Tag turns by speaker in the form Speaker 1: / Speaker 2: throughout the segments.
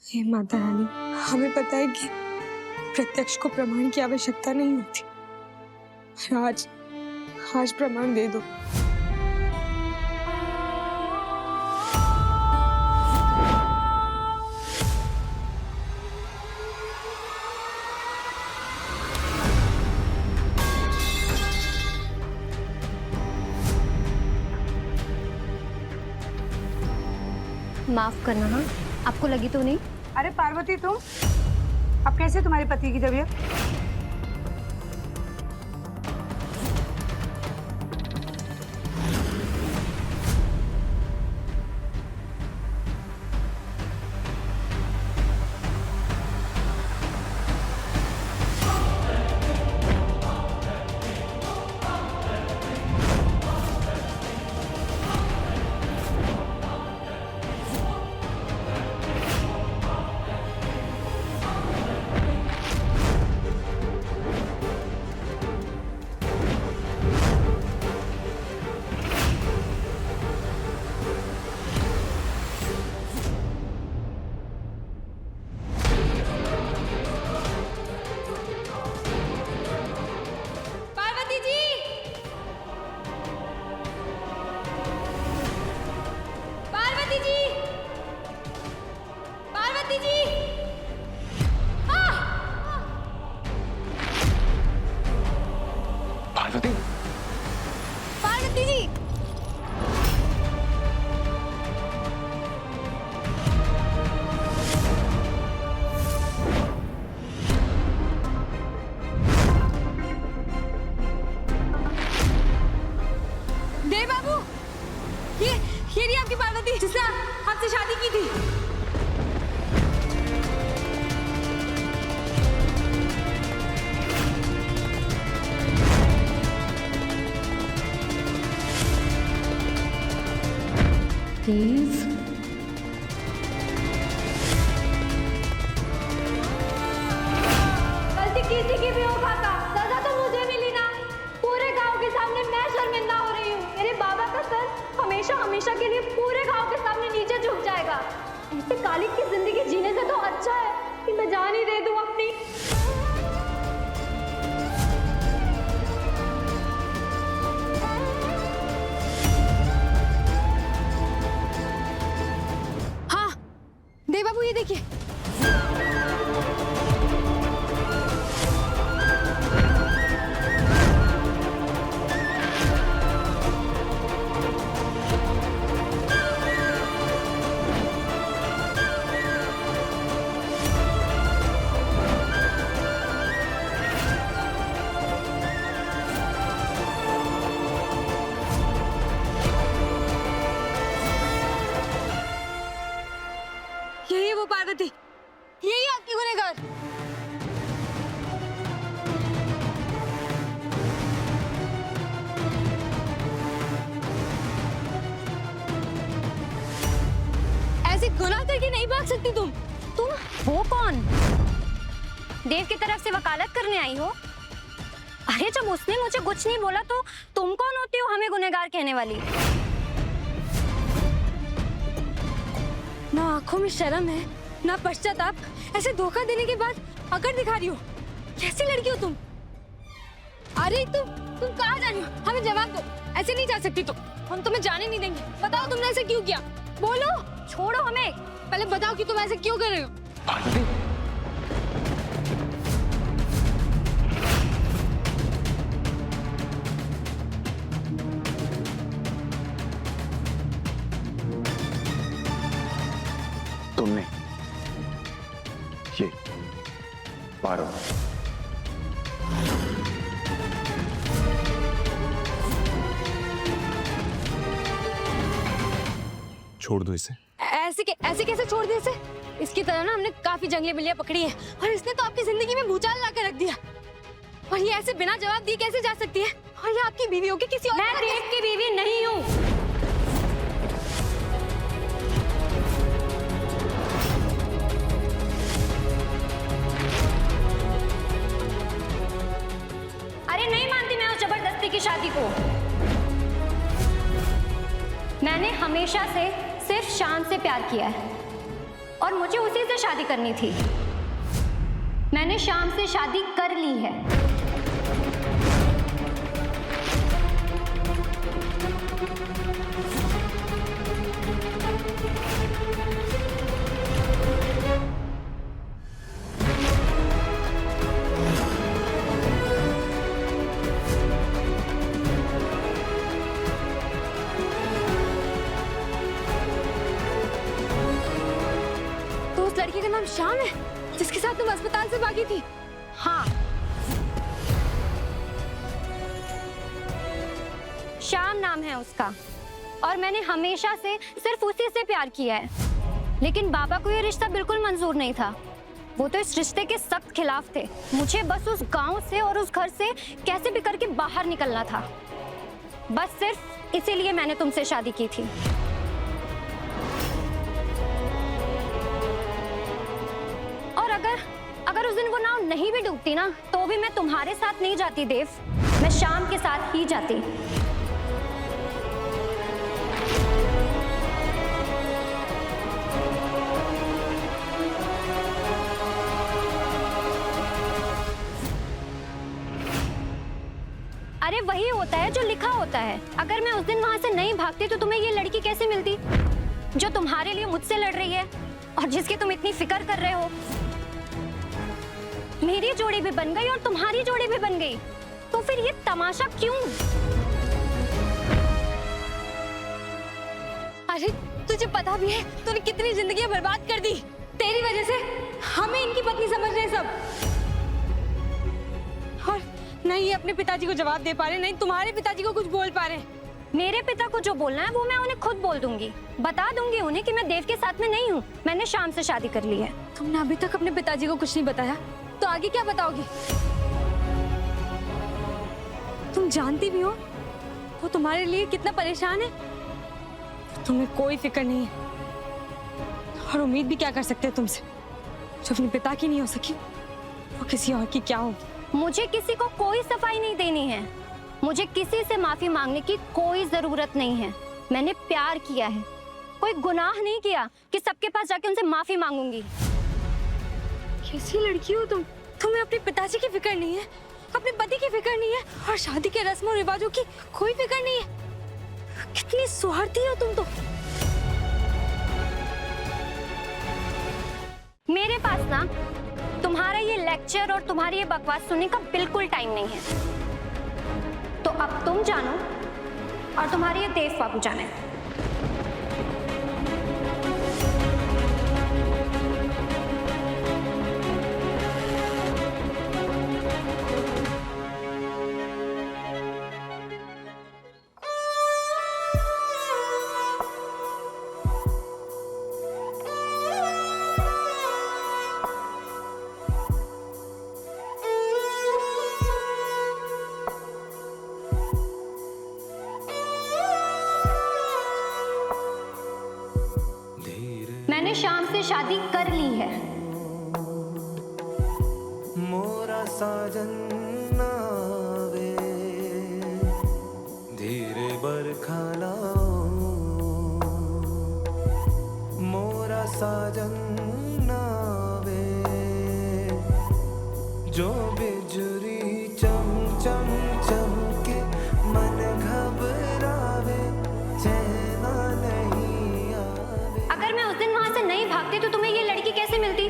Speaker 1: हे माता रानी, हमें पता है कि प्रत्यक्ष को प्रमाण की आवश्यकता नहीं होती, पर आज प्रमाण दे दो।
Speaker 2: माफ करना। हाँ, आपको लगी तो नहीं?
Speaker 3: अरे पार्वती, तुम अब कैसे तुम्हारे पति की तबीयत?
Speaker 4: पार्वती,
Speaker 2: पार्वती जी!
Speaker 1: देव बाबू, ये रही आपकी पार्वती जिसने आपसे शादी की थी।
Speaker 2: प्लीज।
Speaker 5: गलती किसी की भी हो खाता, सजा तो मुझे मिली ना। पूरे गांव के सामने मैं शर्मिंदा हो रही हूँ। मेरे बाबा का सर हमेशा हमेशा के लिए पूरे गांव के सामने नीचे झुक जाएगा। ऐसे कालिक की जिंदगी जीने से तो अच्छा है कि मैं जान ही दे दूं अपनी।
Speaker 1: हाँ, देव बाबू ये देखिए। यही है वो पार्वती, यही आपकी गुनहगार। ऐसे गुनाह करके नहीं भाग सकती तुम।
Speaker 2: तुम हो कौन? देव की तरफ से वकालत करने आई हो? अरे जब उसने मुझे कुछ नहीं बोला तो तुम कौन होती हो हमें गुनहगार कहने वाली?
Speaker 1: ना आंखों में शर्म है, ना पश्चाताप। ऐसे धोखा देने के बाद अकड़ दिखा रही हो। कैसी लड़की हो तुम? अरे तुम कहाँ जा रही हो? हमें जवाब दो। ऐसे नहीं जा सकती तुम। हम तुम्हें जाने नहीं देंगे। बताओ तुमने ऐसे क्यों किया? बोलो।
Speaker 2: छोड़ो हमें।
Speaker 1: पहले बताओ कि तुम ऐसे क्यों कर रहे हो?
Speaker 4: पार्वती, तुमने ये पार्वती,
Speaker 6: छोड़ दो इसे।
Speaker 1: ऐसे कैसे छोड़ दिया इसे? इसकी तरह ना हमने काफी जंगली बिल्लियां पकड़ी है और इसने तो आपकी जिंदगी में भूचाल ला के रख दिया। और ये ऐसे बिना जवाब दिए कैसे जा सकती है? और ये आपकी बीवी होगी किसी और?
Speaker 2: मैं देव की बीवी नहीं हूँ। अरे नहीं मानती मैं उस जबरदस्ती की शादी को। मैंने हमेशा से सिर्फ शान से प्यार किया है। और मुझे उसी से शादी करनी थी। मैंने शाम से शादी कर ली है।
Speaker 1: तो उस लड़की का नाम श्याम है जिसके साथ तुम अस्पताल से भागी थी?
Speaker 2: हाँ, श्याम नाम है उसका और मैंने हमेशा से सिर्फ उसी से प्यार किया है। लेकिन बाबा को ये रिश्ता बिल्कुल मंजूर नहीं था। वो तो इस रिश्ते के सख्त खिलाफ थे। मुझे बस उस गांव से और उस घर से कैसे भी करके बाहर निकलना था। बस सिर्फ इसीलिए मैंने तुमसे शादी की थी। और अगर उस दिन वो नाव नहीं भी डूबती ना, तो भी मैं तुम्हारे साथ नहीं जाती देव, मैं शाम के साथ ही जाती। अरे वही होता है जो लिखा होता है। अगर मैं उस दिन वहां से नहीं भागती तो तुम्हें ये लड़की कैसे मिलती जो तुम्हारे लिए मुझसे लड़ रही है और जिसकी तुम इतनी फिक्र कर रहे हो। मेरी जोड़ी भी बन गई और तुम्हारी जोड़ी भी बन गई, तो फिर ये तमाशा क्यों?
Speaker 1: अरे तुझे पता भी है तूने कितनी जिंदगियां बर्बाद कर दी। तेरी वजह से हमें इनकी पत्नी समझ रहे हैं सब। और नहीं ये अपने पिताजी को जवाब दे पा रहे, नहीं तुम्हारे पिताजी को कुछ बोल पा रहे।
Speaker 2: मेरे पिता को जो बोलना है वो मैं उन्हें खुद बोल दूंगी। बता दूंगी उन्हें कि मैं देव के साथ में नहीं हूँ, मैंने शाम से शादी कर ली है।
Speaker 1: तुमने अभी तक अपने पिताजी को कुछ नहीं बताया, तो आगे क्या बताओगी? तुम जानती भी हो वो तुम्हारे लिए कितना परेशान है। तुम्हें कोई फिक्र नहीं है और उम्मीद भी क्या कर सकते हैं तुमसे। जो अपने पिता की नहीं हो सकी वो किसी और की क्या होगी।
Speaker 2: मुझे किसी को कोई सफाई नहीं देनी है। मुझे किसी से माफी मांगने की कोई जरूरत नहीं है। मैंने प्यार किया है, कोई गुनाह नहीं किया कि सबके पास जाके उनसे माफी मांगूंगी।
Speaker 1: कैसी लड़की हो तुम? तुम्हें अपने पिताजी की फिक्र नहीं है, अपने पति की फिक्र नहीं है और शादी के रस्मों रिवाजों की कोई फिक्र नहीं है। कितनी स्वार्थी हो तुम तो।
Speaker 2: मेरे पास ना तुम्हारा ये लेक्चर और तुम्हारी ये बकवास सुनने का बिल्कुल टाइम नहीं है। तो अब तुम जानो और तुम्हारे ये देव बाबू जाने। मैंने शाम से शादी कर ली है।
Speaker 6: मोरा साजन नावे धीरे बरखा लाओ, मोरा साजन नावे जो बिजुरी चम चम चमके मन घबरावे चैना नहीं आवे।
Speaker 2: अगर मैं उस दिन वहां से नहीं भागती तो तुम्हें ये लड़की कैसे मिलती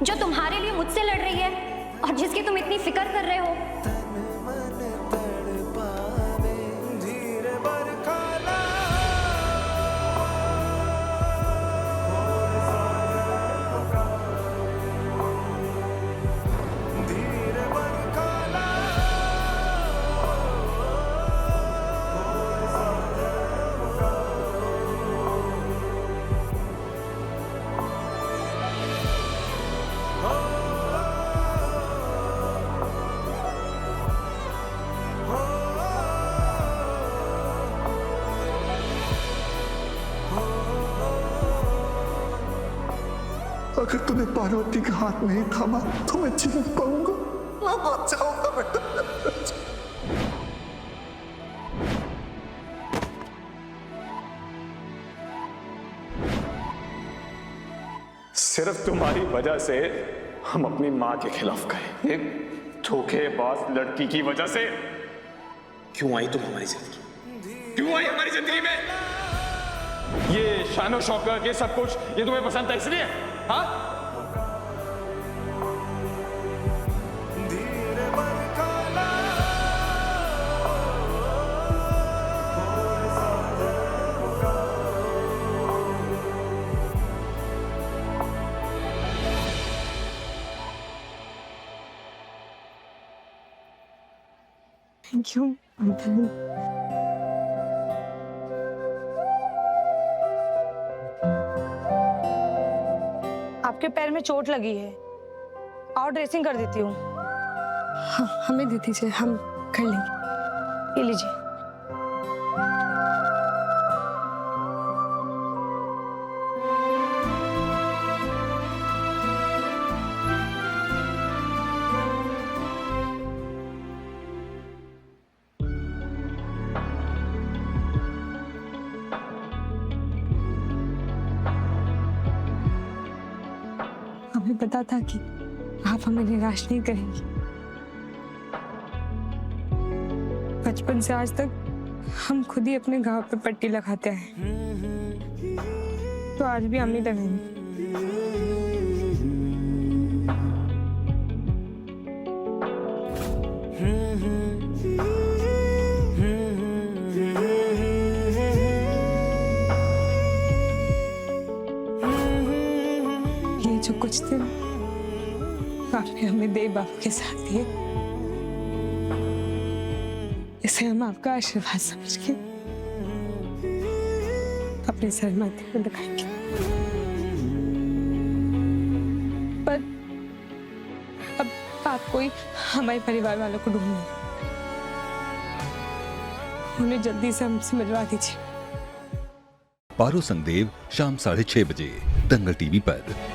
Speaker 2: जो तुम्हारे लिए मुझसे लड़ रही है और जिसकी तुम इतनी फिक्र कर रहे हो।
Speaker 6: तन मन तड़पावे धीरे बरखा लाओ, धीरे बरखा
Speaker 7: अगर तुम्हें पार्वती का हाथ नहीं थामा तो मैं जी नहीं पाऊंगा, मैं मर जाऊंगा बेटा।
Speaker 4: सिर्फ तुम्हारी वजह से हम अपनी माँ के खिलाफ गए, एक धोखेबाज लड़की की वजह से।
Speaker 8: क्यों आई तुम हमारी जिंदगी?
Speaker 4: क्यों आई हमारी जिंदगी में? ये शानो शौकत, ये सब कुछ, ये तुम्हें पसंद था इसलिए? हाँ?
Speaker 6: धीरे बरखा ला
Speaker 1: थैंक यू।
Speaker 3: आपके पैर में चोट लगी है, और ड्रेसिंग कर देती हूँ।
Speaker 1: हमें दे दीजिए, हम कर लेंगे।
Speaker 3: ये लीजिए।
Speaker 1: हमें पता था कि आप हमें निराश नहीं करेंगी। बचपन से आज तक हम खुद ही अपने घाव पे पट्टी लगाते हैं, तो आज भी हम ही लगाएंगे। ये जो कुछ दिन आपने हमें देव बाबू के साथ दिए, इसे हम आपका आशीर्वाद समझ के अपने सर माथे पर लगाएंगे। पर अब आपको ही हमारे परिवार वालों को ढूंढना है, उन्हें जल्दी से हमसे मिलवा दीजिए।
Speaker 9: पारो संग देव शाम 6:30 बजे दंगल टीवी पर।